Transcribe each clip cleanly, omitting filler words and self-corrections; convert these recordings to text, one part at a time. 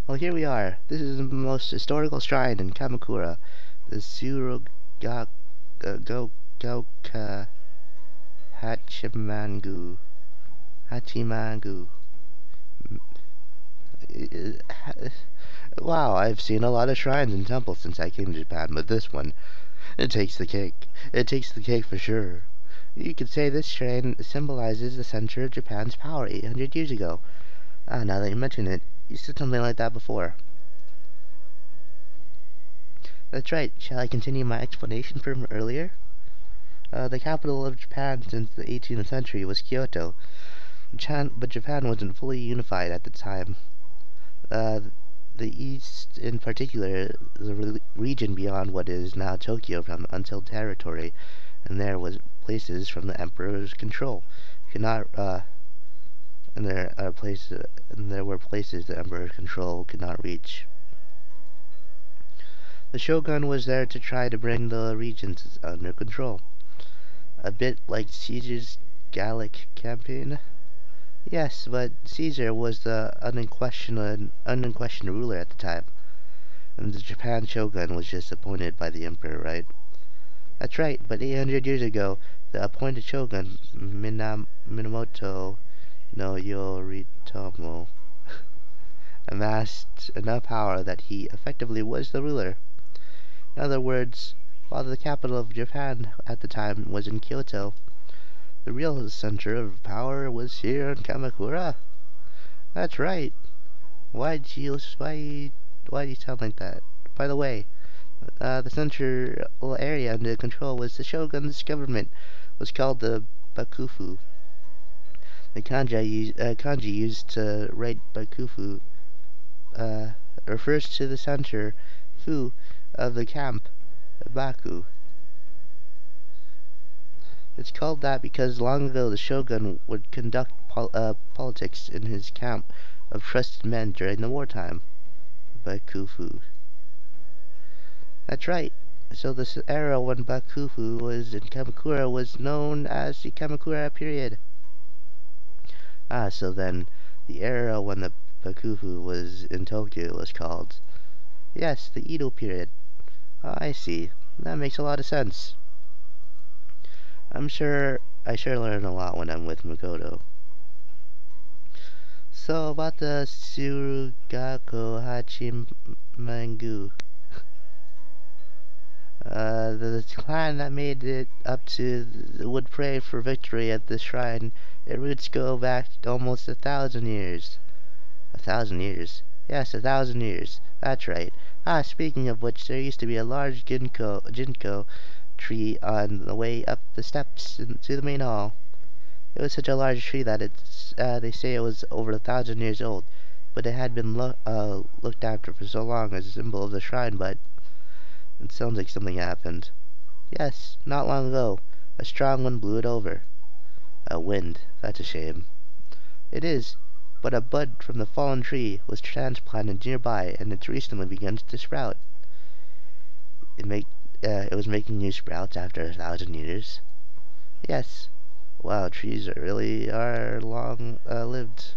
Well, here we are. This is the most historical shrine in Kamakura, the Tsuruga Goka Hachimangu. Hachimangu. Wow, I've seen a lot of shrines and temples since I came to Japan, but this one, it takes the cake. It takes the cake for sure. You could say this shrine symbolizes the center of Japan's power 800 years ago. Now that you mention it, you said something like that before. That's right. Shall I continue my explanation from earlier? The capital of Japan since the 18th century was Kyoto, but Japan wasn't fully unified at the time. Uh, the East, in particular, the region beyond what is now Tokyo, from until territory, and there was places from the emperor's control. Could not, and there were places the emperor's control could not reach. The shogun was there to try to bring the regions under control. A bit like Caesar's Gallic campaign. Yes, but Caesar was the unquestioned ruler at the time, and the Japan shogun was just appointed by the emperor, right? That's right, but 800 years ago, the appointed shogun, Minamoto no Yoritomo, amassed enough power that he effectively was the ruler. In other words, while the capital of Japan at the time was in Kyoto, the real center of power was here in Kamakura. That's right. Why do you sound like that? By the way, the central area under control was the shogun's government. Was called the Bakufu. The kanji used to write Bakufu refers to the center, fu, of the camp, Baku. It's called that because long ago the shogun would conduct politics in his camp of trusted men during the wartime. Bakufu. That's right. So this era when Bakufu was in Kamakura was known as the Kamakura period. So then the era when the Bakufu was in Tokyo was called, yes, the Edo period. I see. That makes a lot of sense. I sure learn a lot when I'm with Makoto. So about the Tsurugako Hachimangu. The clan that made it up to would pray for victory at the shrine. Its roots go back almost 1,000 years. 1,000 years? Yes, 1,000 years. That's right. Speaking of which, there used to be a large Jinko tree on the way up the steps to the main hall. It was such a large tree that they say it was over 1,000 years old, but it had been looked after for so long as a symbol of the shrine, but it sounds like something happened. Yes, not long ago, a strong wind blew it over. A wind, that's a shame. It is, but a bud from the fallen tree was transplanted nearby, and it's recently begun to sprout. It was making new sprouts after 1,000 years. Yes. Wow, trees really are long-lived.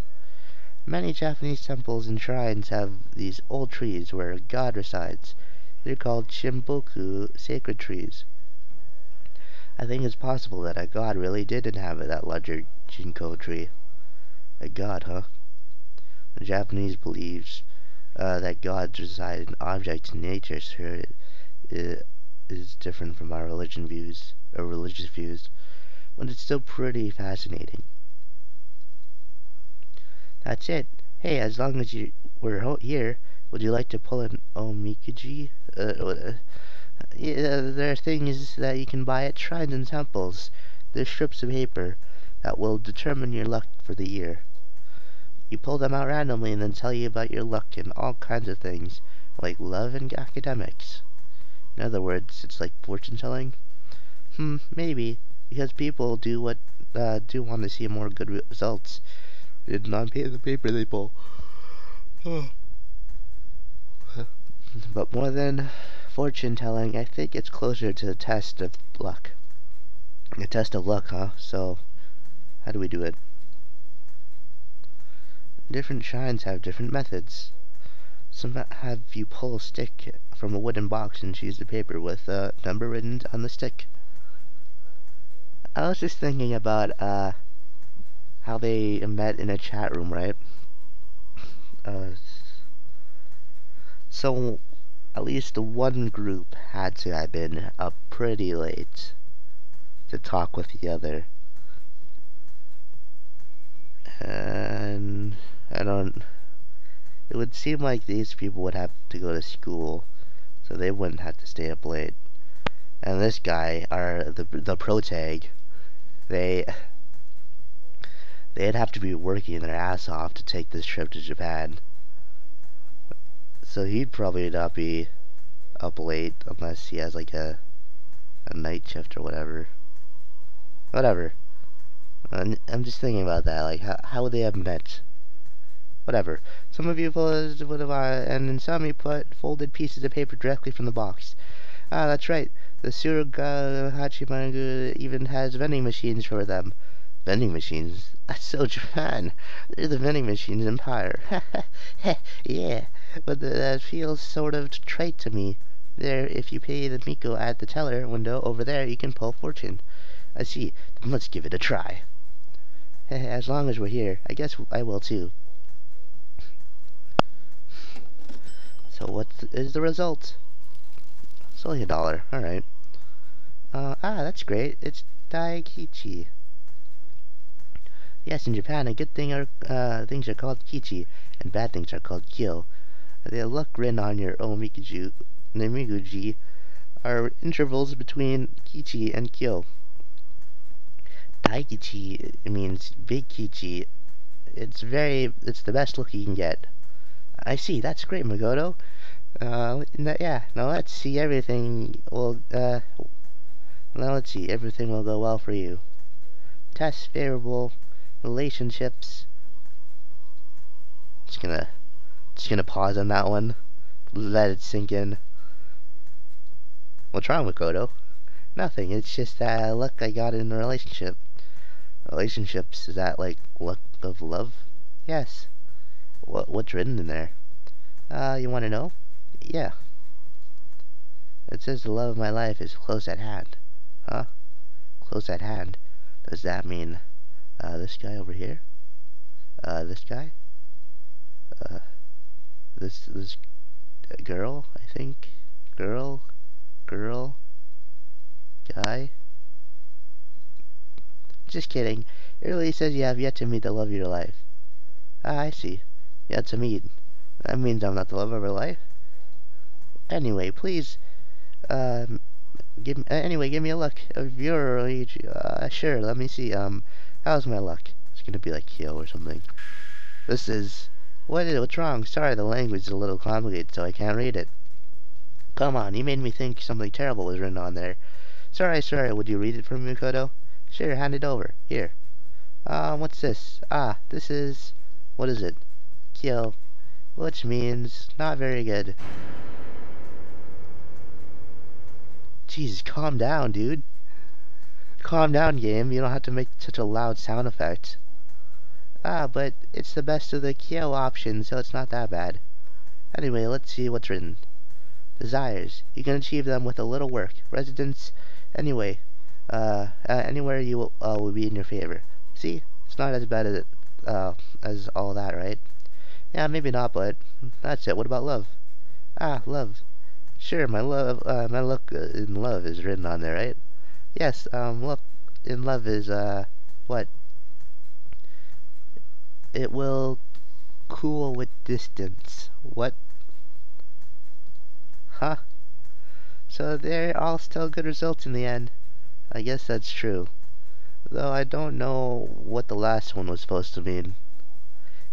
Many Japanese temples and shrines have these old trees where a god resides. They're called Shimboku, sacred trees. I think it's possible that a god really did inhabit that larger Jinko tree. A god, huh? The Japanese believes that gods reside in objects in nature, so it is different from our religious views, but it's still pretty fascinating. That's it. Hey, as long as we're here, would you like to pull an omikuji? There are things that you can buy at shrines and temples. They're strips of paper that will determine your luck for the year. You pull them out randomly and then tell you about your luck in all kinds of things, like love and academics. In other words, it's like fortune telling. Maybe, because people do want to see more good results on the paper they pull. But more than fortune telling, I think it's closer to a test of luck. A test of luck, huh? So, how do we do it? Different shrines have different methods. Some have you pull a stick from a wooden box and choose the paper with a number written on the stick. I was just thinking about how they met in a chat room, right? Uh, so at least one group had to have been up pretty late to talk with the other. And it would seem like these people would have to go to school, so they wouldn't have to stay up late. And this guy, the protag, they'd have to be working their ass off to take this trip to Japan. So he'd probably not be up late unless he has like a night shift or whatever. I'm just thinking about that, like how would they have met? Whatever. Some of you would have, and in some you put folded pieces of paper directly from the box. Ah, that's right. The Suruga Hachimaru even has vending machines for them. Vending machines? That's so Japan. They're the vending machines empire. Yeah, but that feels sort of trite to me. There, if you pay the Miko at the teller window over there, you can pull fortune. I see. Then let's give it a try. As long as we're here, I guess I will too. So what is the result? It's only $1. Alright. That's great. It's Daikichi. Yes, in Japan, a good thing things are called kichi, and bad things are called kyo. The luck written on your omiguji are intervals between kichi and kyo. Daikichi means big kichi. It's the best look you can get. I see. That's great, Magoto. Yeah. Now let's see everything. Now let's see. Everything will go well for you. Test favorable. Relationships. Just gonna pause on that one. Let it sink in. What's wrong, Makoto? Nothing. It's just luck I got in a relationship. Relationships, is that like luck of love? Yes. What's written in there? You want to know? Yeah. It says the love of my life is close at hand. Huh? Close at hand? Does that mean this guy over here? This guy? This girl, I think? Girl? Guy? Just kidding. It really says you have yet to meet the love of your life. Ah, I see. Yet to meet. That means I'm not the love of her life. Anyway, please, give me a look of your age. Sure, let me see. How's my luck? It's gonna be like Kyo or something. What's wrong? Sorry, the language is a little complicated, so I can't read it. Come on, you made me think something terrible was written on there. Sorry, would you read it for me, Mikoto? Sure, hand it over. Here. What's this? This is... what is it? Kyo. Which means not very good. Jeez, calm down, dude. Calm down, game. You don't have to make such a loud sound effect. But it's the best of the Kyo options, so it's not that bad. Anyway, let's see what's written. Desires. You can achieve them with a little work. Residence. Anyway. Anywhere you will be in your favor. See? It's not as bad as all that, right? Yeah, maybe not, but that's it. What about love? Love. Sure, my luck in love is written on there, right? Yes, luck in love is, what? It will cool with distance. What? Huh? So they're all still good results in the end. I guess that's true. Though I don't know what the last one was supposed to mean.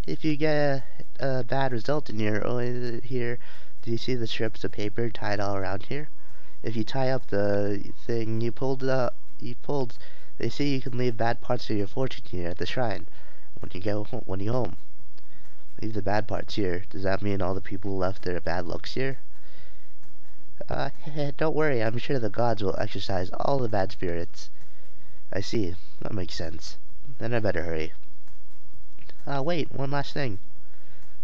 If you get a bad result in here, do you see the strips of paper tied all around here? If you tie up the thing you pulled, they say you can leave bad parts of your fortune here at the shrine when you go home. Leave the bad parts here. Does that mean all the people left their bad looks here? Don't worry, I'm sure the gods will exorcise all the bad spirits. I see. That makes sense. Then I better hurry. Wait, one last thing.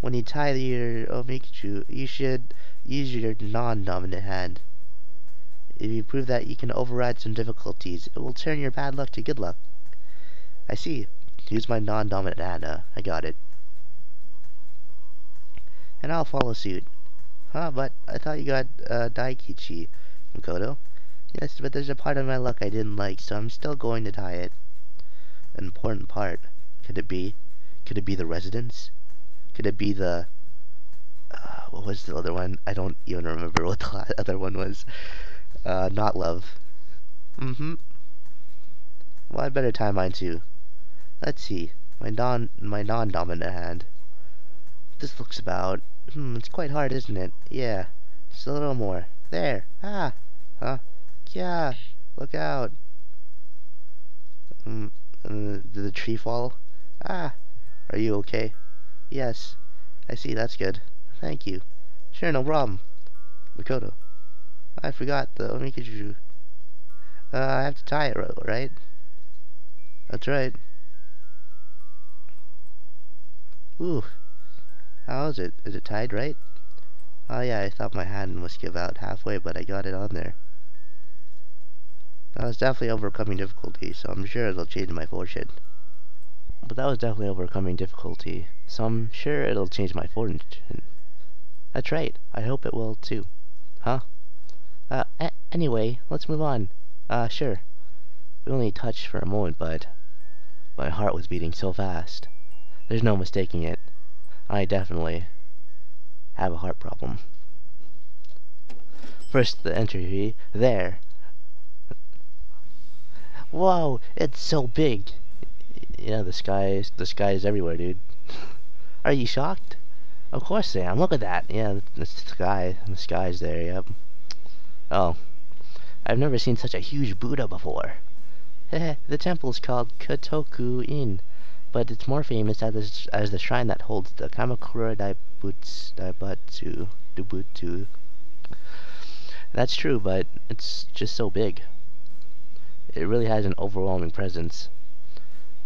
When you tie your omikachu, you should use your non-dominant hand. If you prove that you can override some difficulties, it will turn your bad luck to good luck. I see. Use my non-dominant hand. I got it. And I'll follow suit. Huh, but I thought you got Daikichi, Makoto. Yes, but there's a part of my luck I didn't like, so I'm still going to tie it. An important part. Could it be? Could it be the residence? Could it be the... what was the other one? I don't even remember what the other one was. Not love. Mm-hmm. Well, I'd better tie mine too. Let's see. My non-dominant hand. This looks about... it's quite hard, isn't it? Yeah. Just a little more. There. Ah. Huh? Yeah. Look out. Did the tree fall? Ah. Are you okay? Yes. I see, that's good. Thank you. Sure, no problem. Makoto. I forgot the omikachu. I have to tie it, right? That's right. Ooh. How is it? Is it tied right? Oh yeah, I thought my hand must give out halfway, but I got it on there. That was definitely overcoming difficulty, so I'm sure it'll change my fortune. But that was definitely overcoming difficulty, so I'm sure it'll change my fortune. That's right. I hope it will too. Huh? Anyway, let's move on. Sure. We only touched for a moment, but my heart was beating so fast. There's no mistaking it. I definitely have a heart problem. First, the entry. There. Whoa, it's so big. Yeah, the sky is everywhere, dude. Are you shocked? Of course I am. Look at that. Yeah, the sky. The sky's there, yep. Oh. I've never seen such a huge Buddha before. The temple is called Kotoku-in, but it's more famous as the shrine that holds the Kamakura Daibutsu. That's true, but it's just so big. It really has an overwhelming presence.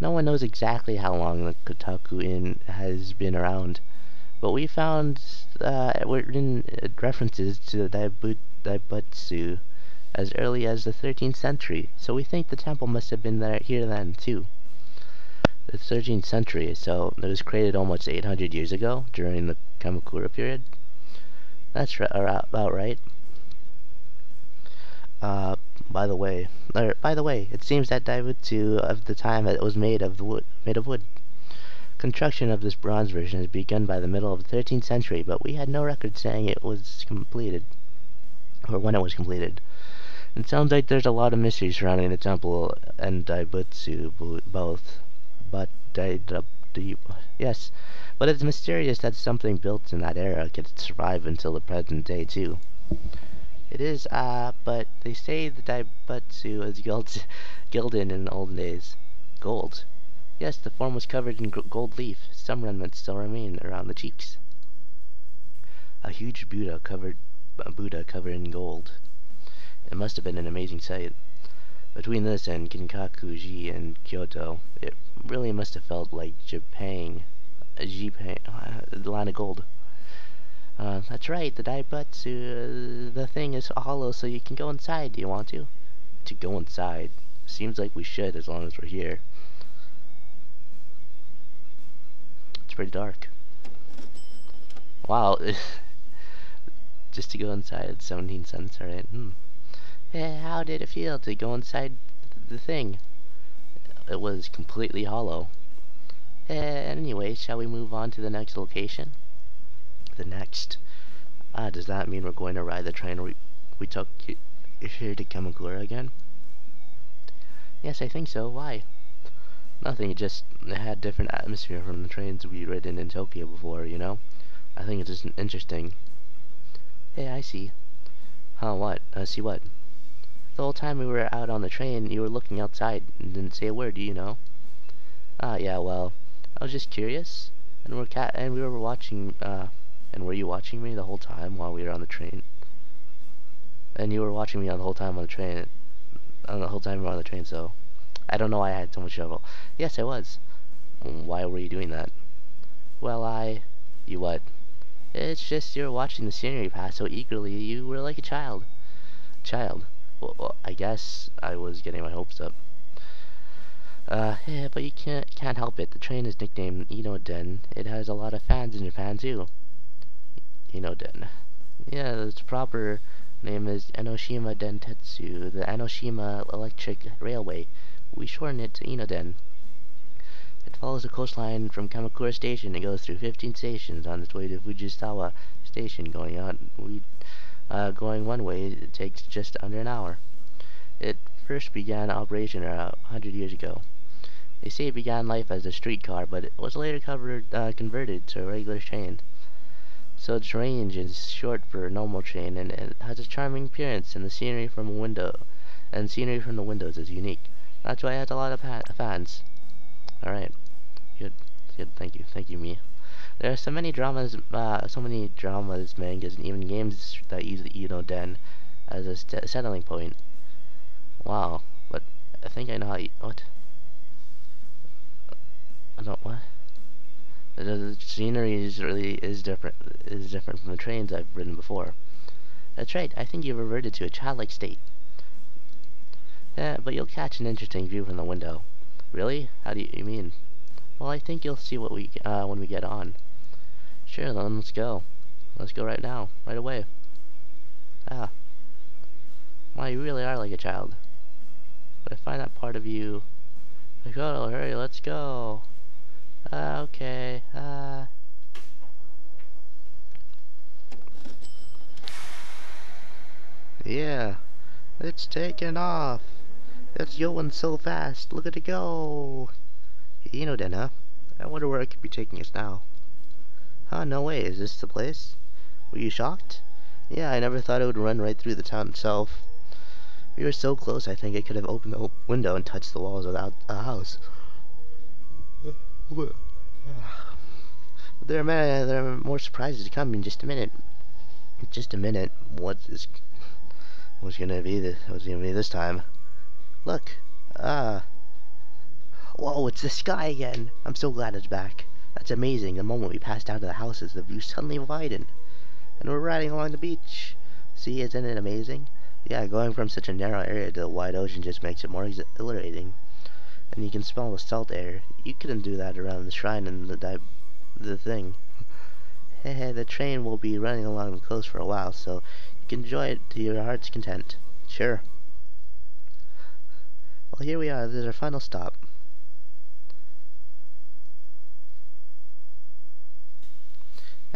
No one knows exactly how long the Kotoku-in has been around, but we found written references to the Daibutsu as early as the 13th century, so we think the temple must have been here then, too. The 13th century, so it was created almost 800 years ago, during the Kamakura period. That's about right. By the way, it seems that Daibutsu of the time it was made of wood. Construction of this bronze version has begun by the middle of the 13th century, but we had no record saying it was completed, or when it was completed. It sounds like there's a lot of mystery surrounding the temple and Daibutsu both, but yes, but it's mysterious that something built in that era could survive until the present day too. It is, but they say the Daibutsu was gilded in the olden days. Gold. Yes, the form was covered in gold leaf. Some remnants still remain around the cheeks. A huge Buddha covered in gold. It must have been an amazing sight. Between this and Kinkaku-ji and Kyoto, it really must have felt like Japan, the land of gold. That's right, the Daibutsu, the thing is hollow so you can go inside. Do you want to? To go inside? Seems like we should as long as we're here. It's pretty dark. Wow. Just to go inside, it's 17 cents, alright. How did it feel to go inside the thing? It was completely hollow. Anyway, shall we move on to the next location? The next. Does that mean we're going to ride the train we took here to Kamakura again? Yes, I think so. Why? Nothing, it had different atmosphere from the trains we'd ridden in Tokyo before, you know? I think it's just interesting. Hey, I see. Huh, what? See what? The whole time we were out on the train, you were looking outside and didn't say a word, do you know? Yeah, well, I was just curious, and we were watching, and were you watching me the whole time while we were on the train? And you were watching me the whole time on the train, so I don't know why I had so much trouble. Yes, I was. Why were you doing that? Well, You what? It's just you're watching the scenery pass so eagerly you were like a child. Child? Well, I guess I was getting my hopes up. Yeah, but you can't help it. The train is nicknamed Den. It has a lot of fans in Japan too. Den. Yeah, its proper name is Enoshima Dentetsu, the Enoshima Electric Railway. We shorten it to Inoden. It follows the coastline from Kamakura Station. It goes through 15 stations on its way to Fujisawa Station. Going one way, it takes just under an hour. It first began operation around 100 years ago. They say it began life as a streetcar, but it was later converted to a regular train. So its range is short for a normal train, and it has a charming appearance, and the scenery from the windows is unique. That's why it has a lot of fans. Alright. Good. Thank you, me. There are so many dramas, mangas, and even games that use the Den as a settling point. Wow. But I think I know how what? I don't, what? The scenery is different from the trains I've ridden before. That's right, I think you've reverted to a childlike state. Yeah, but you'll catch an interesting view from the window. Really? How do you mean? Well, I think you'll see what when we get on. Sure, then let's go. Let's go right now, right away. Ah. Wow, you really are like a child. But I find that part of you... Makoto, hurry, let's go. Okay, Yeah, it's taking off. It's going so fast. Look at it go. Den, huh? I wonder where it could be taking us now. Huh, no way. Is this the place? Were you shocked? Yeah, I never thought it would run right through the town itself. We were so close, I think it could have opened the window and touched the walls of the house. But there are more surprises to come in just a minute. What's gonna be this time? Look. Whoa, it's the sky again. I'm so glad it's back. That's amazing. The moment we passed out of the houses, the view suddenly widened. And we're riding along the beach. See, isn't it amazing? Yeah, going from such a narrow area to the wide ocean just makes it more exhilarating. And you can smell the salt air. You couldn't do that around the shrine and the thing. Hey, the train will be running along the coast for a while, so you can enjoy it to your heart's content. Sure. Well, here we are. This is our final stop.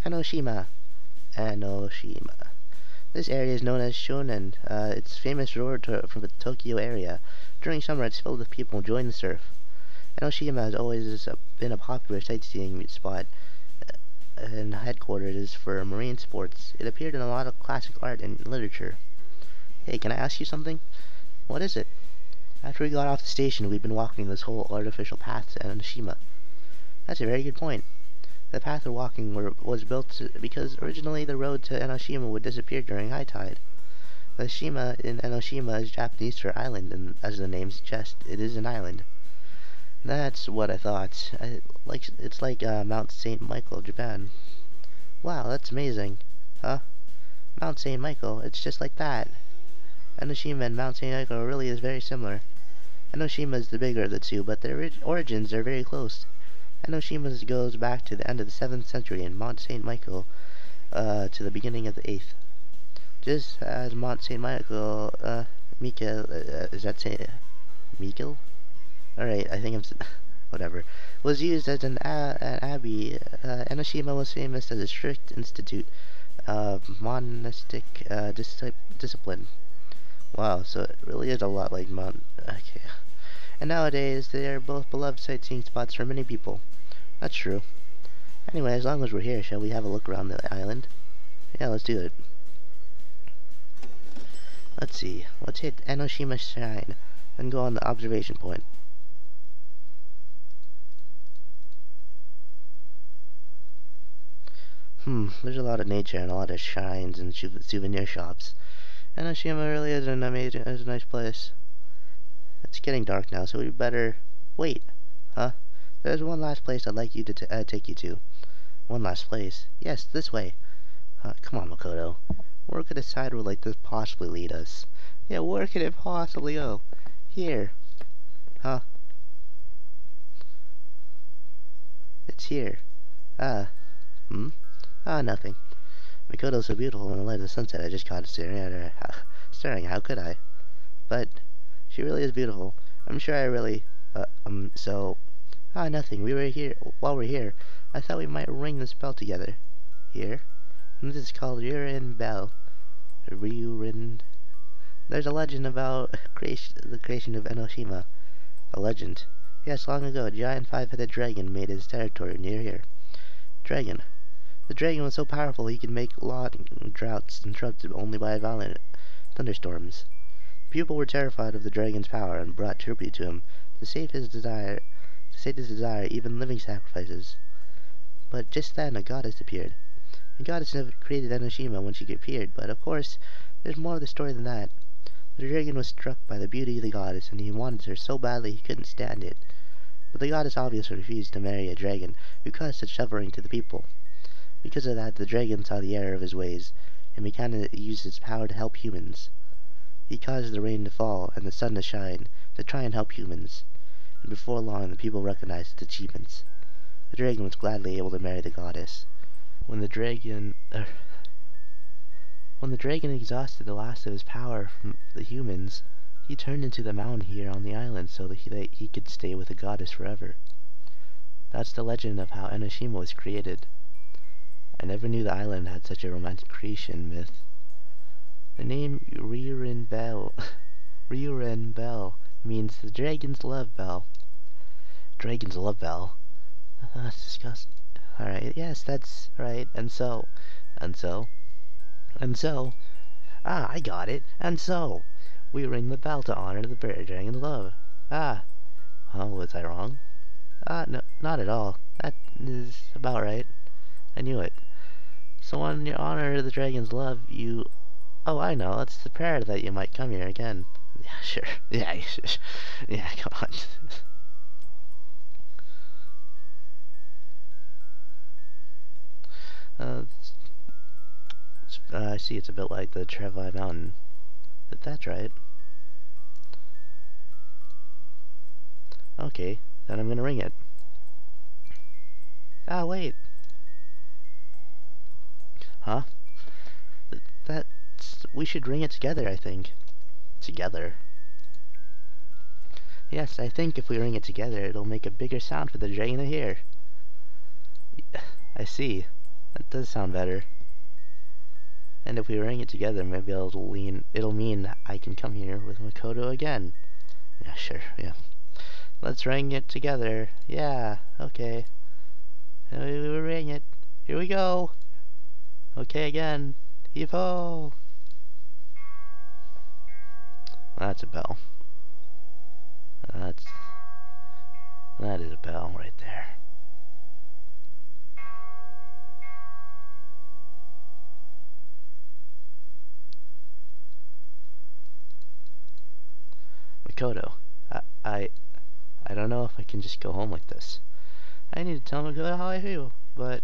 Enoshima. This area is known as Shonen. It's famous road from the Tokyo area. During summer, it's filled with people enjoying the surf. Enoshima has always been a popular sightseeing spot, and headquarters for marine sports. It appeared in a lot of classic art and literature. Hey, can I ask you something? What is it? After we got off the station, we've been walking this whole artificial path to Enoshima. That's a very good point. The path we're walking was built because originally the road to Enoshima would disappear during high tide. The Shima in Enoshima is Japanese for island, and as the name suggests, it is an island. That's what I thought. It's like Mount St. Michael, Japan. Wow, that's amazing. Huh? Mount St. Michael, it's just like that. Enoshima and Mount St. Michael really is very similar. Enoshima is the bigger of the two, but their origins are very close. Enoshima goes back to the end of the 7th century, and Mount St. Michael to the beginning of the 8th. Just as Mount St. Michael, is that St. Michael? Alright, I think I'm... whatever. Was used as an abbey. Enoshima was famous as a strict institute of monastic discipline. Wow, so it really is a lot like Mount... Okay. And nowadays, they are both beloved sightseeing spots for many people. That's true. Anyway, as long as we're here, shall we have a look around the island? Yeah, let's do it. Let's see. Let's hit Enoshima Shrine, then go on the observation point. There's a lot of nature and a lot of shrines and souvenir shops. Enoshima really is a nice place. It's getting dark now, so we better... Wait. Huh? There's one last place I'd like you to take you to. One last place. Yes, this way. Come on, Makoto. Where could a side road like this possibly lead us? Yeah, where could it possibly go? Here. Huh? It's here. Ah. Hmm? Ah, nothing. Makoto's so beautiful in the light of the sunset, I just caught staring at her. Staring, how could I? But she really is beautiful. I'm sure I really... so... Ah, nothing. We were here. While we're here, I thought we might ring this bell together. Here? This is called Ryurin Bell. Ryurin... There's a legend about the creation of Enoshima. A legend. Yes, long ago, a giant five-headed dragon made his territory near here. Dragon. The dragon was so powerful he could make long droughts interrupted only by violent thunderstorms. People were terrified of the dragon's power and brought tribute to him to save his desire, even living sacrifices. But just then a goddess appeared. The goddess never created Enoshima when she appeared, but of course, there's more of the story than that. The dragon was struck by the beauty of the goddess, and he wanted her so badly he couldn't stand it. But the goddess obviously refused to marry a dragon who caused such suffering to the people. Because of that, the dragon saw the error of his ways, and began to use his power to help humans. He caused the rain to fall and the sun to shine to try and help humans, and before long the people recognized its achievements. The dragon was gladly able to marry the goddess. When the dragon exhausted the last of his power from the humans, he turned into the mountain here on the island so that he could stay with the goddess forever. That's the legend of how Enoshima was created. I never knew the island had such a romantic creation myth. The name Ryurin Bell means the dragon's love bell. Dragon's love bell? That's disgusting. Alright, yes, that's right. And so... Ah, I got it. And so, we ring the bell to honor the dragon's love. Ah. Oh, was I wrong? No, not at all. That is about right. I knew it. So on your honor the dragon's love, you... Oh, I know. It's the prayer that you might come here again. Yeah, sure. Yeah, yeah, come on. I see it's a bit like the Trevi Mountain. But that's right. Okay, then I'm gonna ring it. Ah, wait. Huh? We should ring it together, I think. Together? Yes, I think if we ring it together, it'll make a bigger sound for the dragon to hear. I see. That does sound better. And if we ring it together, maybe it'll mean I can come here with Makoto again. Yeah, sure, yeah. Let's ring it together. Yeah, okay. We ring it. Here we go. Okay, again. Heave-ho! That's a bell. That is a bell right there. Makoto, I don't know if I can just go home like this. I need to tell Makoto how I feel, but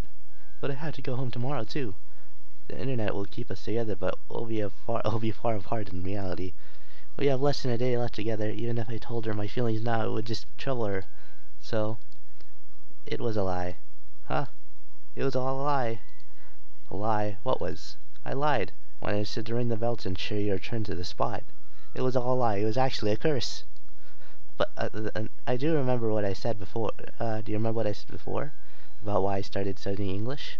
I have to go home tomorrow too. The internet will keep us together, but we'll be far apart in reality. We have less than a day left together. Even if I told her my feelings now, it would just trouble her. So, it was a lie. Huh? It was all a lie. A lie? What was? I lied when I said to ring the bell to ensure your return to the spot. It was all a lie. It was actually a curse. But I do remember what I said before. Do you remember what I said before? About why I started studying English?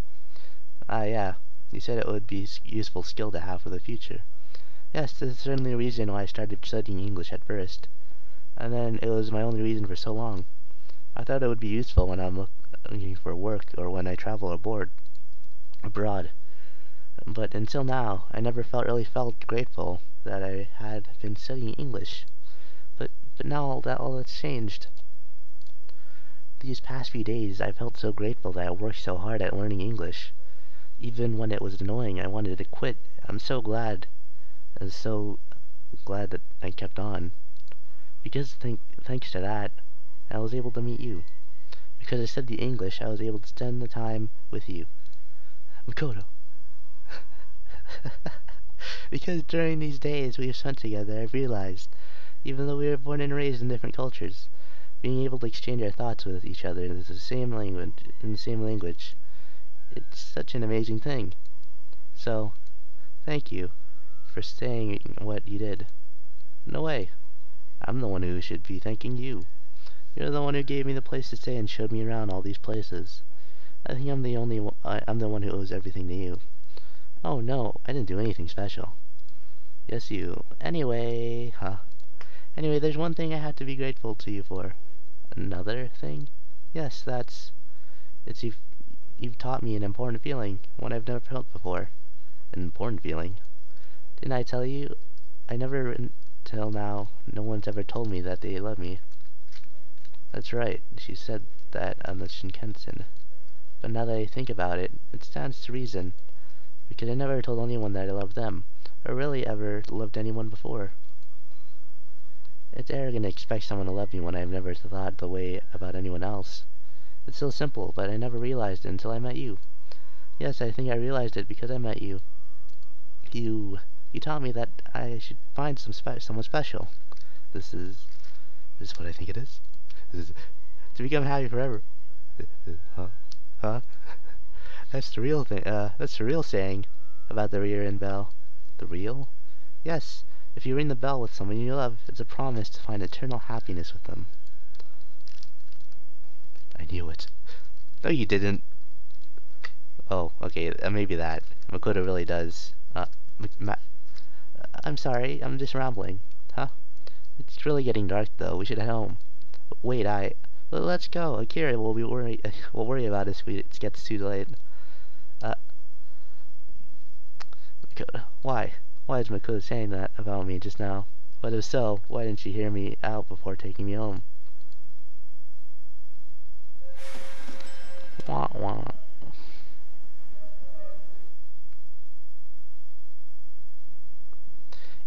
Yeah. You said it would be a useful skill to have for the future. Yes, that's certainly a reason why I started studying English at first. And then it was my only reason for so long. I thought it would be useful when I'm looking for work or when I travel abroad. But until now, I never really felt grateful that I had been studying English. But now all that's changed. These past few days, I felt so grateful that I worked so hard at learning English. Even when it was annoying, I wanted to quit. I'm so glad that I kept on. Because thanks to that, I was able to meet you. Because I studied English, I was able to spend the time with you. Makoto. Because during these days we have spent together, I've realized, even though we were born and raised in different cultures, being able to exchange our thoughts with each other in the same language, it's such an amazing thing. So, thank you for saying what you did. No way. I'm the one who should be thanking you. You're the one who gave me the place to stay and showed me around all these places. I think I'm the one who owes everything to you. Oh no, I didn't do anything special. Yes, you. Anyway, Anyway, there's one thing I have to be grateful to you for. Another thing? Yes, it's you've taught me an important feeling, one I've never felt before. An important feeling. Didn't I tell you? I never, until now, no one's ever told me that they love me. That's right, she said that on the Shinkansen. But now that I think about it, it stands to reason, because I never told anyone that I loved them, or really ever loved anyone before. It's arrogant to expect someone to love me when I've never thought the way about anyone else. It's so simple, but I never realized it until I met you. Yes, I think I realized it because I met you. You taught me that I should find someone special. This is what I think it is. This is to become happy forever. Huh? That's the real thing. That's the real saying about the rear-end bell. The real? Yes. If you ring the bell with someone you love, it's a promise to find eternal happiness with them. I knew it. No, you didn't. Oh, okay, maybe that. Makoto really does. I'm sorry, I'm just rambling. Huh? It's really getting dark, though. We should head home. Wait, let's go. Akira will will worry about us if it gets too late. Makoto, why? Why is Makoto saying that about me just now? But if so, why didn't she hear me out before taking me home? Wah wah.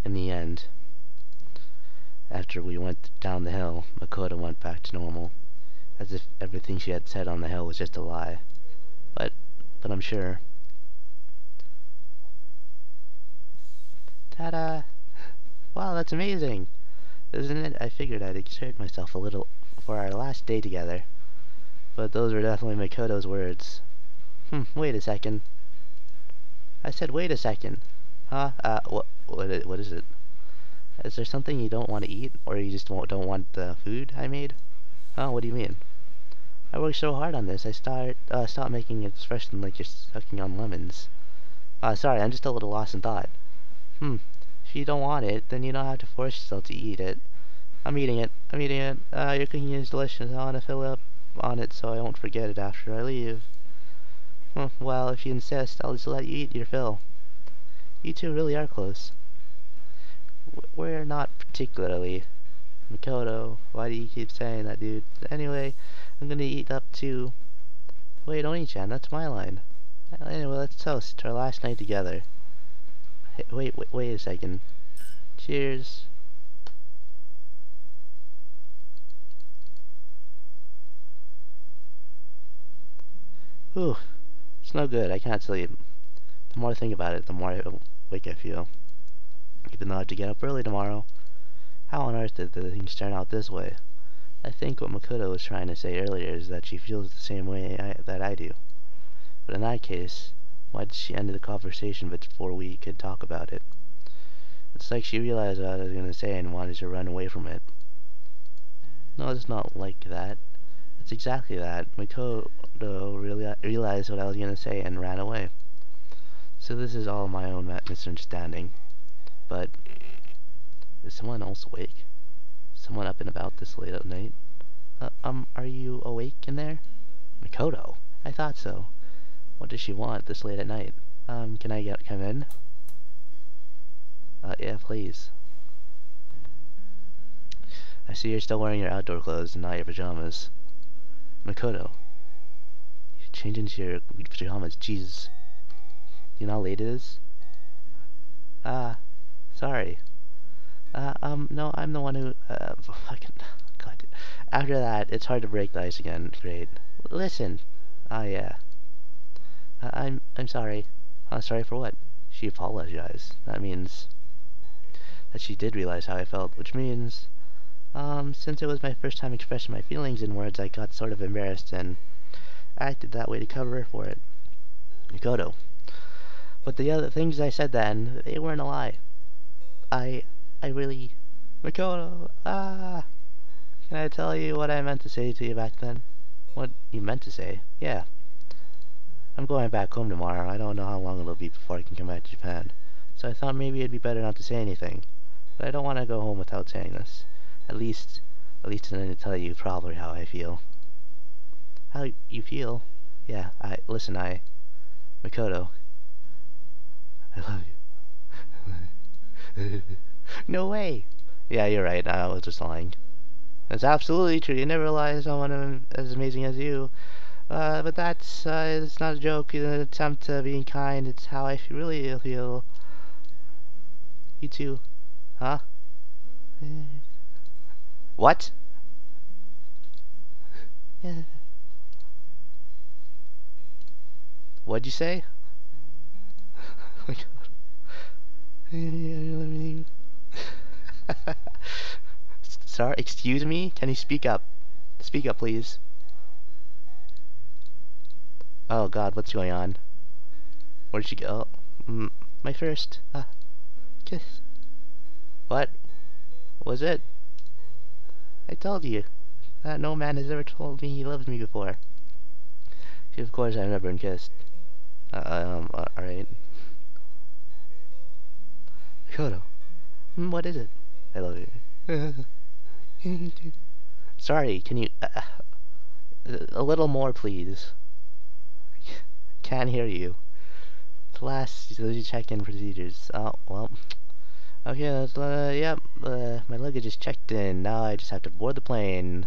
In the end, after we went down the hill, Makoto went back to normal, as if everything she had said on the hill was just a lie. But I'm sure. Ta-da! Wow, that's amazing! Isn't it? I figured I'd exert myself a little for our last day together. But those were definitely Makoto's words. Wait a second. I said wait a second. Huh? What is it? Is there something you don't want to eat, or you just don't want the food I made? Huh? What do you mean? I worked so hard on this, I stopped making an expression like you're sucking on lemons. Sorry, I'm just a little lost in thought. If you don't want it, then you don't have to force yourself to eat it. I'm eating it. Your cooking is delicious. I want to fill up on it so I won't forget it after I leave. Well, if you insist, I'll just let you eat your fill. You two really are close. We're not particularly. Makoto, why do you keep saying that, dude? Anyway, I'm gonna eat up too. Wait, Oni-chan, that's my line. Anyway, let's toast to our last night together. Hey, wait a second. Cheers. Whew. It's no good, I can't sleep. The more I think about it, the more awake I feel. Even though I have to get up early tomorrow. How on earth did the things turn out this way? I think what Makoto was trying to say earlier is that she feels the same way that I do. But in that case, why did she end the conversation before we could talk about it? It's like she realized what I was going to say and wanted to run away from it. No, it's not like that. It's exactly that. Makoto realized what I was going to say and ran away. So this is all my own misunderstanding. But is someone else awake? Someone up and about this late at night? Are you awake in there? Makoto? I thought so. What does she want this late at night? Can I come in? Yeah, please. I see you're still wearing your outdoor clothes and not your pajamas. Makoto. You change into your pajamas, Jesus. Do you know how late it is? Sorry. No, I'm the one who, fucking, God. After that, it's hard to break the ice again. Great. Listen. Yeah. I'm sorry. Sorry for what? She apologized. That means that she did realize how I felt, which means, since it was my first time expressing my feelings in words, I got sort of embarrassed and acted that way to cover for it. Mikoto. But the other things I said then, they weren't a lie. I really... Mikoto, can I tell you what I meant to say to you back then? What you meant to say? Yeah. I'm going back home tomorrow. I don't know how long it'll be before I can come back to Japan. So I thought maybe it'd be better not to say anything. But I don't want to go home without saying this. At least I'm going to tell you probably how I feel. How you feel? Yeah, listen, Makoto, I love you. No way! Yeah, you're right, I was just lying. It's absolutely true, you never lie to someone as amazing as you. But that's, it's not a joke, it's an attempt to being kind, it's how I really feel. You too. Huh? What? Yeah. What'd you say? Oh my god. Sorry, excuse me? Can you speak up? Speak up, please. Oh god, what's going on? Where'd she go? My first, kiss. What? Was it? I told you that no man has ever told me he loves me before. Of course I've never been kissed. Alright. Kodo. What is it? I love you. Sorry, can you... a little more, please. Can't hear you. The last check-in procedures. Oh, well. Okay, let's, yep. My luggage is checked in. Now I just have to board the plane.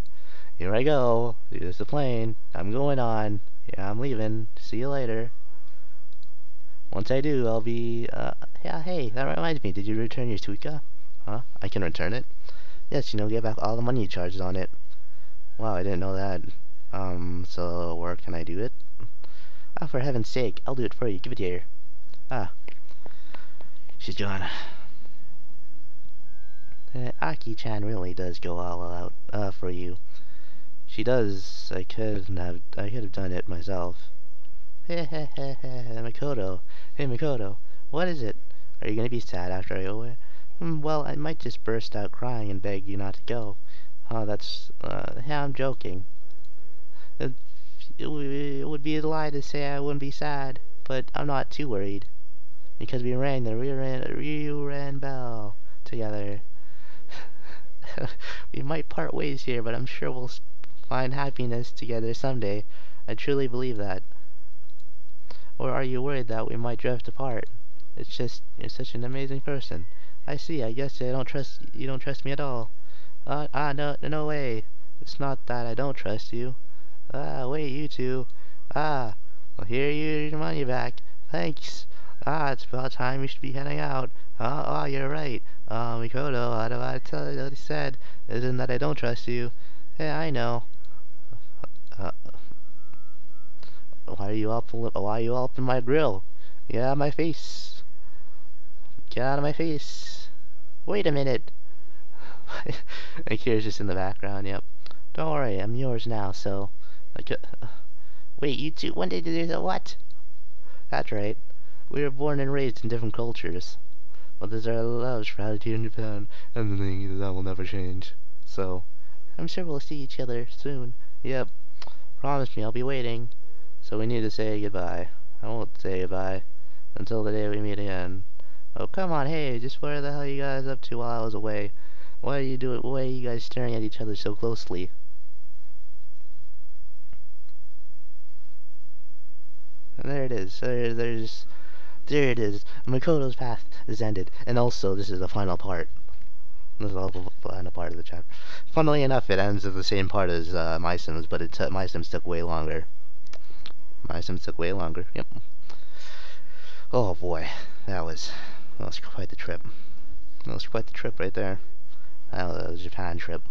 Here I go. Here's the plane. I'm going on. Yeah, I'm leaving. See you later. Once I do, I'll be, yeah, hey, that reminds me. Did you return your Suica? Huh? I can return it? Yes, get back all the money you charged on it. Wow, I didn't know that. So where can I do it? Oh, for heaven's sake, I'll do it for you. Give it here. Ah. She's gone. Aki-chan really does go all out, for you. She does. I could have done it myself. Makoto. Hey, Makoto. What is it? Are you gonna be sad after I go away? Well, I might just burst out crying and beg you not to go. Oh, yeah, I'm joking. It would be a lie to say I wouldn't be sad, but I'm not too worried. Because we rang the Ryuran bell together. We might part ways here, but I'm sure we'll find happiness together someday. I truly believe that. Or are you worried that we might drift apart? It's just, you're such an amazing person. I see, I guess you don't trust me at all. No way. It's not that I don't trust you. Wait, you two. Well, here, your money back. Thanks. It's about time we should be heading out. You're right. Mikoto, what do I tell you what he said? Isn't that I don't trust you? Yeah, I know. Why are you up in my grill? Get out of my face. Get out of my face. Wait a minute. And Kira's just in the background, yep. Don't worry, I'm yours now, so... wait, you two, when did you do what? That's right. We were born and raised in different cultures. But there's our loves for attitude in Japan, and the thing is that will never change. So, I'm sure we'll see each other soon. Yep. Promise me I'll be waiting. So we need to say goodbye. I won't say goodbye until the day we meet again. Oh, come on, hey, just where the hell you guys up to while I was away? Why are you guys staring at each other so closely? And there it is. There it is. Makoto's path is ended. And also, this is the final part. This is the final part of the chapter. Funnily enough, it ends at the same part as My Sims, but My Sims took way longer. Yep. Oh boy, that was quite the trip. That was quite the trip right there. That was a Japan trip.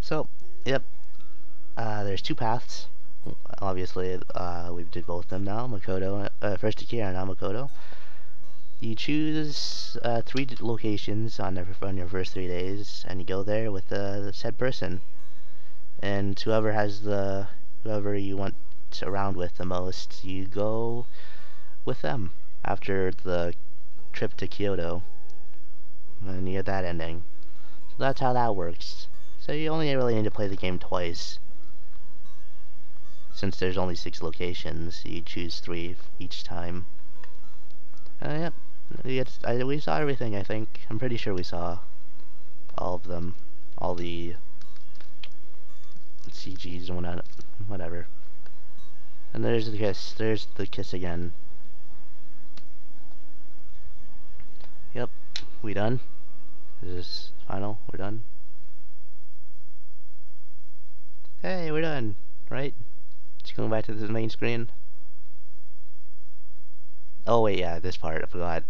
So, yep. there's two paths. Obviously, we did both of them now. Makoto, first Akira, now Makoto. You choose three locations on your first 3 days, and you go there with the said person. And whoever you want to round with the most, you go with them after the trip to Kyoto, and you get that ending. So that's how that works. So you only really need to play the game twice. Since there's only 6 locations, you choose 3 each time. Yep. We saw everything, I think. I'm pretty sure we saw all of them. All the CGs and whatever. And there's the kiss. There's the kiss again. Yep. We done? Is this final? We're done? Hey, we're done. Right? Just going back to the main screen. Oh wait, yeah, this part, I forgot.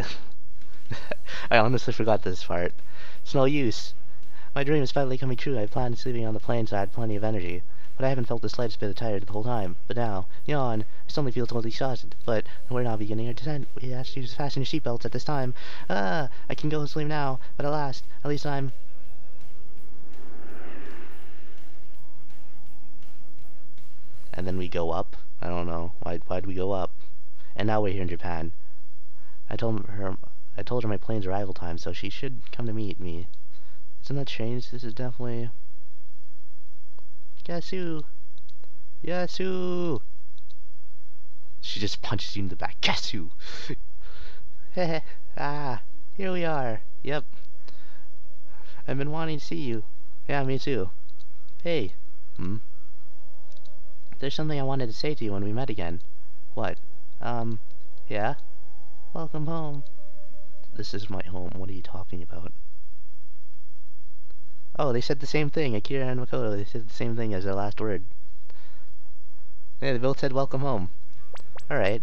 I honestly forgot this part. It's no use. My dream is finally coming true. I planned sleeping on the plane so I had plenty of energy. But I haven't felt the slightest bit of tired the whole time. But now, yawn, I suddenly feel totally exhausted. But we're now beginning our descent. We asked you to fasten your seatbelts at this time. I can go and sleep now. But at least I'm... And then we go up. I don't know. Why'd we go up? And now we're here in Japan. I told her my plane's arrival time, so she should come to meet me. Isn't that strange? This is definitely... Yasu! Yasu! She just punches you in the back. Yasu! Heh. Here we are. Yep. I've been wanting to see you. Yeah, me too. Hey. There's something I wanted to say to you when we met again. What? Yeah? Welcome home. This is my home. What are you talking about? Oh, they said the same thing. Akira and Makoto, they said the same thing as their last word. Yeah, they both said welcome home. Alright.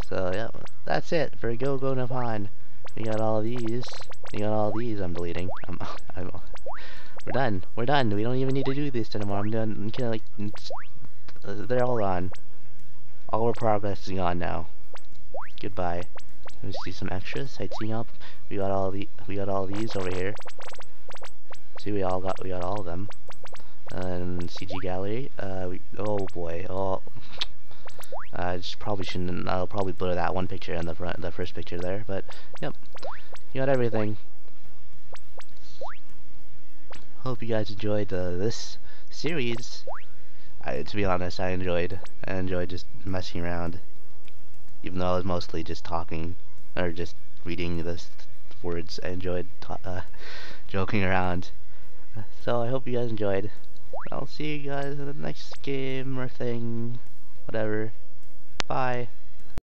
So, yeah, that's it for Go Go Nippon. We got all these. We got all these I'm deleting. We're done. We're done. We don't even need to do this anymore. I'm done. They're all on. All our progress is gone now. Goodbye. Let me see some extras. Sightseeing up. We got all these over here. See, we got all of them. And CG gallery. Oh boy. Oh. I just probably shouldn't. I'll probably blur that one picture in the front, the first picture there. But yep, you got everything. Hope you guys enjoyed this series. To be honest, I enjoyed just messing around, even though I was mostly just talking or just reading the words. I enjoyed joking around. So I hope you guys enjoyed. I'll see you guys in the next game or thing, whatever. Bye.